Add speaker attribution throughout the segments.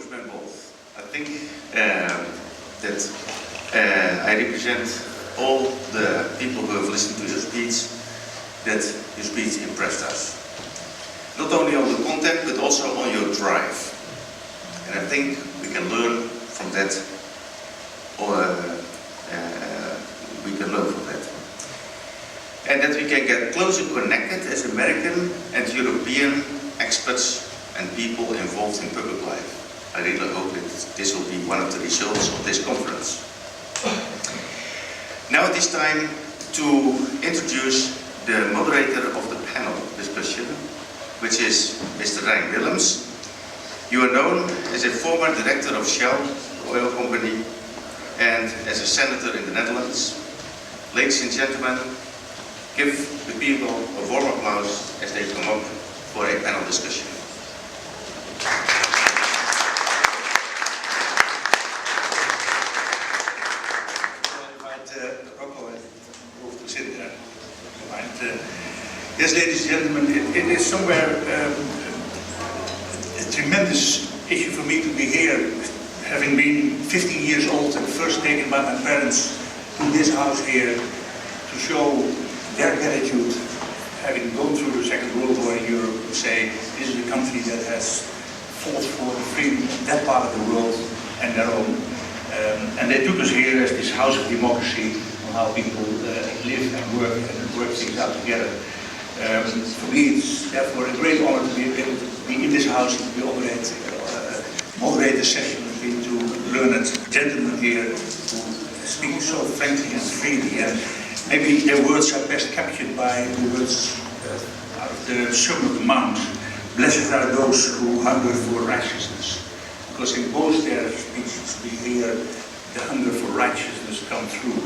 Speaker 1: Congressman Wolf, I think that I represent all the people who have listened to your speech, that your speech impressed us. Not only on the content, but also on your drive. And I think we can learn from that, and that we can get closer connected as American and European experts and people involved in public life. I really hope that this will be one of the results of this conference. Now it is time to introduce the moderator of the panel discussion, which is Mr. Rijn Willems. You are known as a former director of Shell, the oil company, and as a senator in the Netherlands. Ladies and gentlemen, give the people a warm applause as they come up for a panel discussion.
Speaker 2: Yes, ladies and gentlemen, it is somewhere a tremendous issue for me to be here, having been 15 years old and first taken by my parents to this house here to show their gratitude, having gone through the Second World War in Europe, to say this is a country that has fought for the freedom of that part of the world and their own. And they took us here as this house of democracy, on how people live and work things out together. For me, it's therefore a great honor to be able to be in this house and to be moderate the session and to learn a gentleman here who speaks so frankly and freely. And maybe their words are best captured by the words out of the Sermon on the Mount. Blessed are those who hunger for righteousness. Because in both their speeches we hear the hunger for righteousness come through.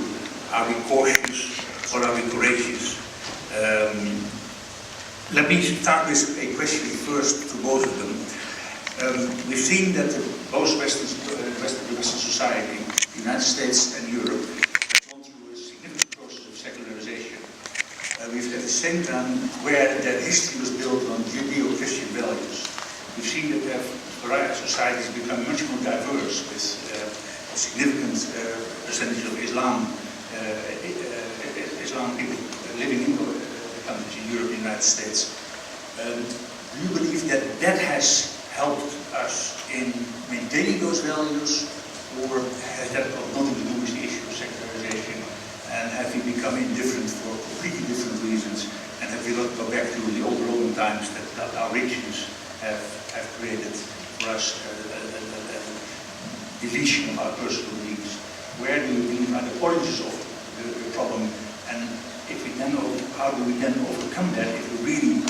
Speaker 2: Are we cautious or are we courageous? Let me start with a question first to both of them. We've seen that both Western society, the United States and Europe, have gone through a significant process of secularization. We've at the same time, where their history was built on Judeo-Christian values, we've seen that their societies become much more diverse, with a significant percentage of Islam people living in the countries in Europe and the United States. Do you believe that that has helped us in maintaining those values, or has that got nothing to do with the issue of secularization? And have we become indifferent for completely different reasons? And have we not go back to the old Roman times that our religions have created for us a deletion of our personal beliefs? Where do you believe are the origins of the problem? And if we then, how do we then overcome that if we really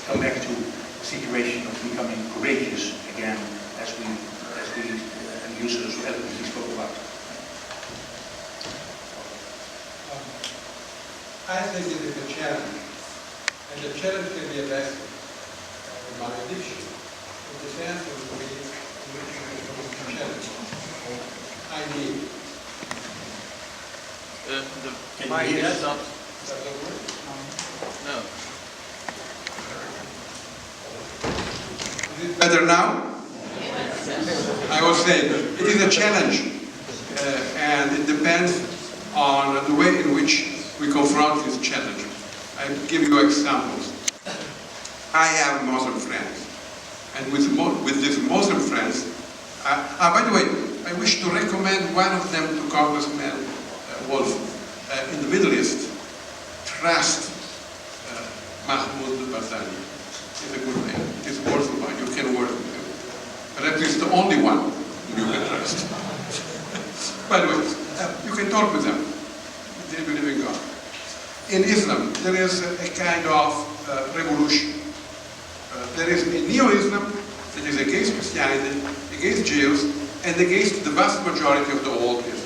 Speaker 2: come back to a situation of becoming courageous again, as we and users so eloquently spoke about?
Speaker 3: I think it is a challenge, and the challenge can be addressed by addiction. It depends on the way in which you challenge. I need.
Speaker 4: The mic is not. No.
Speaker 3: Is it better now? I was saying, it is a challenge, and it depends on the way in which we confront this challenge. I give you examples. I have Muslim friends, and with these Muslim friends, by the way, I wish to recommend one of them to Congressman Wolf. In the Middle East, trust Mahmoud Barzani. He's a good man. He's worthwhile. You can work with him. Perhaps he's the only one you can trust. By the way, you can talk with them. They believe in God. In Islam, there is a kind of revolution. There is a neo-Islam that is against Christianity, against Jews, and against the vast majority of the old Islam.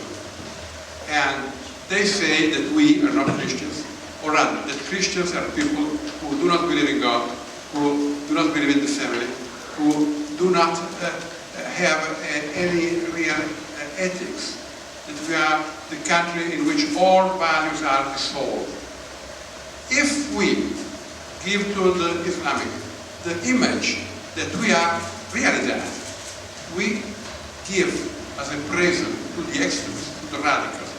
Speaker 3: And they say that we are not Christians, or rather, that Christians are people who do not believe in God, who do not believe in the family, who do not have any real ethics, that we are the country in which all values are dissolved. If we give to the Islamic the image that we are realidad. We give as a present to the extremists, to the radicals,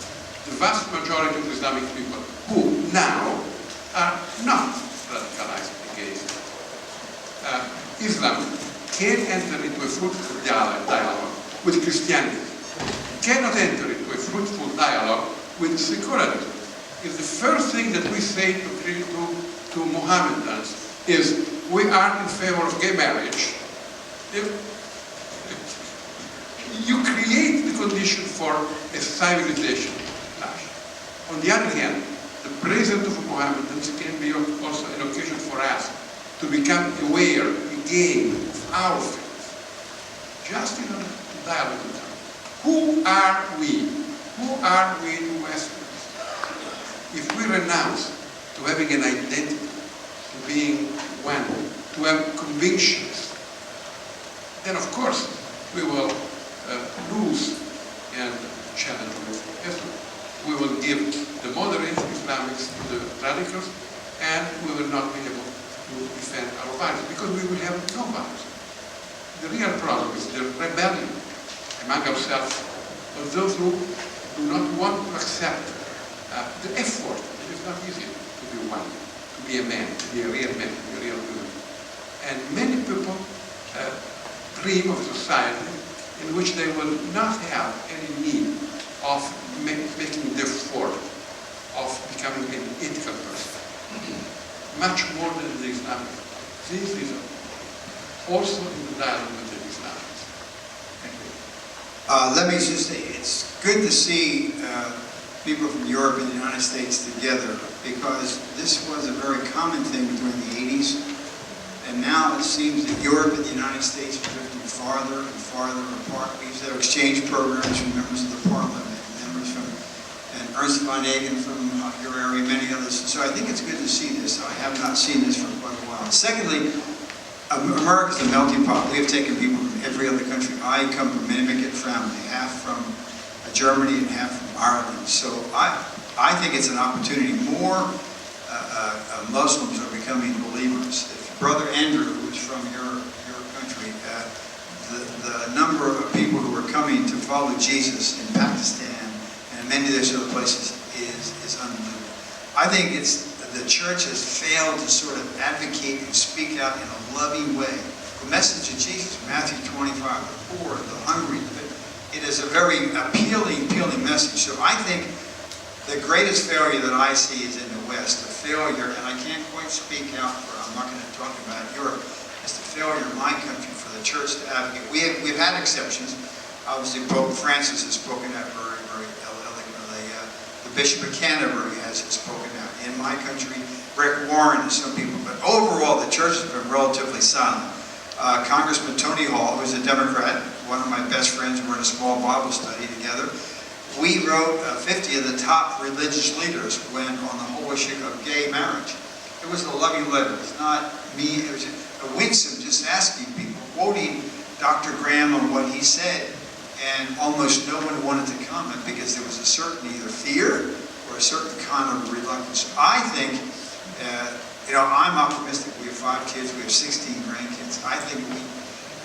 Speaker 3: the vast majority of Islamic people who now are not radicalized against Islam can enter into a fruitful dialogue with Christianity. Cannot enter into a fruitful dialogue with secularism. Is the first thing that we say to Mohammedans is we are in favor of gay marriage. You create the condition for a civilization clash. On the other hand, the presence of Mohammedans can be also an occasion for us to become aware again of our faith. Just in a dialogue with them. Who are we? Who are we in Westerners? If we renounce to having an identity, to being one, to have convictions, then of course we will lose and challenge with Islam. We will give the moderate Islamics to the radicals, and we will not be able to defend our values because we will have no values. The real problem is the rebellion among ourselves of those who do not want to accept the effort. It is not easy to be one, to be a man, to be a real man, to be a real woman. And many people dream of a society in which they will not have any need of making the effort of becoming an ethical person. Much more than the Islamic. This is also in the dialogue with the Islamics. Thank you.
Speaker 5: Let me just say, it's good to see people from Europe and the United States together, because this was a very common thing during the 80s. And now it seems that Europe and the United States are drifting farther and farther apart. We used to have exchange programs from members of the parliament, members from, and Ernst von Hagen from your area, many others. So I think it's good to see this. I have not seen this for quite a while. Secondly, America's a melting pot. We have taken people from every other country. I come from an immigrant family, half from Germany and half from Ireland. So I think it's an opportunity. More Muslims are becoming believers. Brother Andrew, who's from your country, the number of people who are coming to follow Jesus in Pakistan and many of those other places is unbelievable. I think the church has failed to sort of advocate and speak out in a loving way. The message of Jesus, Matthew 25, the poor, the hungry, it is a very appealing message. So I think the greatest failure that I see is in the West. The failure, and I can't quite speak out for, I'm not going to talk about Europe, is the failure in my country for the church to advocate. We've had exceptions. Obviously, Pope Francis has spoken out very, very eloquently. The Bishop of Canterbury has spoken out. In my country, Rick Warren and some people. But overall, the church has been relatively silent. Congressman Tony Hall, who's a Democrat, one of my best friends, we're in a small Bible study together. We wrote 50 of the top religious leaders on the whole issue of gay marriage. It was a loving letter. It's not me. It was winsome, just asking people, quoting Dr. Graham on what he said, and almost no one wanted to comment because there was a certain either fear or a certain kind of reluctance. I think, I'm optimistic. We have 5 kids. We have 16 grandkids. I think we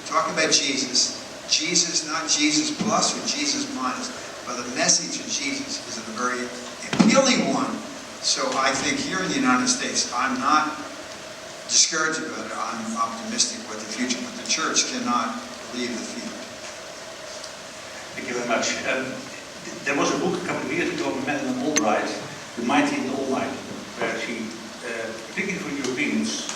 Speaker 5: talk about Jesus. Jesus, not Jesus plus or Jesus minus, but the message of Jesus is a very appealing one. So I think here in the United States, I'm not discouraged about it. I'm optimistic about the future, but the church cannot leave the field.
Speaker 2: Thank you very much. There was a book a couple of years ago by Madeleine Albright, The Mighty and the Almighty, where she, particularly for Europeans,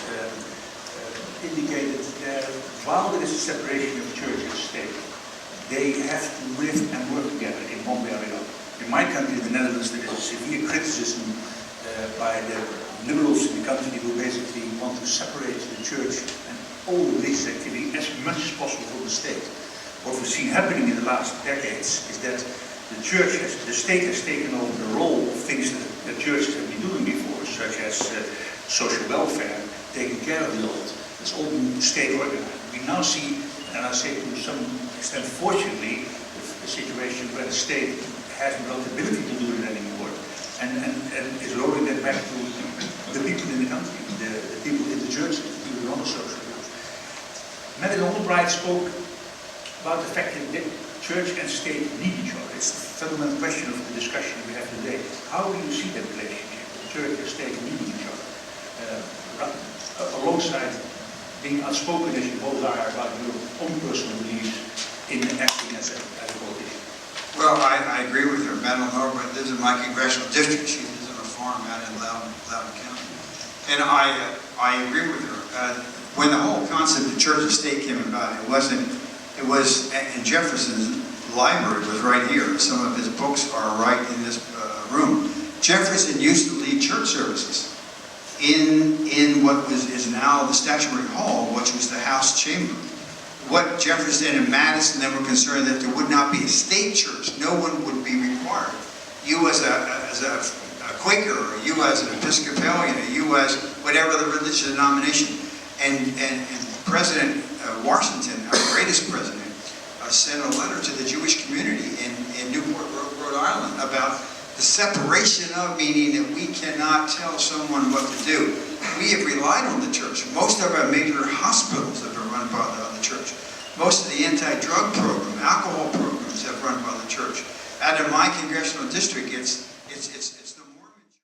Speaker 2: indicated that while there is a separation of church and state, they have to live and work together in one way or another. In my country, the Netherlands, there is a severe criticism by the liberals in the country who basically want to separate the church and all religious activity as much as possible from the state. What we've seen happening in the last decades is that the state has taken over the role of things that the churches have been doing before, such as social welfare, taking care of the old. It's all been state organized. We now see, and I say to some extent, fortunately, a situation where the state has no ability to do it anymore, and is rolling that back to the people in the country, the people in the churches, the people in other social groups. Madeleine Albright spoke about the fact that the church and state need each other. It's the fundamental question of the discussion we have today. How do you see that relationship? Church and state needing each other, alongside being outspoken as you both are about your own personal beliefs in acting as a politician.
Speaker 5: Well, I agree with her. Madeleine Albright lives in my congressional district. She lives on a farm out in Loudoun County. And I agree with her. When the whole concept of church and state came about, it was, and Jefferson's library was right here. Some of his books are right in this room. Jefferson used to lead church services in what is now the Statuary Hall, which was the House Chamber. What Jefferson and Madison then were concerned that there would not be a state church. No one would be required. You as a Quaker, or you as an Episcopalian, or you as whatever the religious denomination. And President Washington, our greatest president, sent a letter to the Jewish community in Newport, Rhode Island about the separation of, meaning that we cannot tell someone what to do. We have relied on the church. Most of our major hospitals have been run by the church. Most of the anti-drug program, alcohol programs have run by the church. Out in my congressional district, it's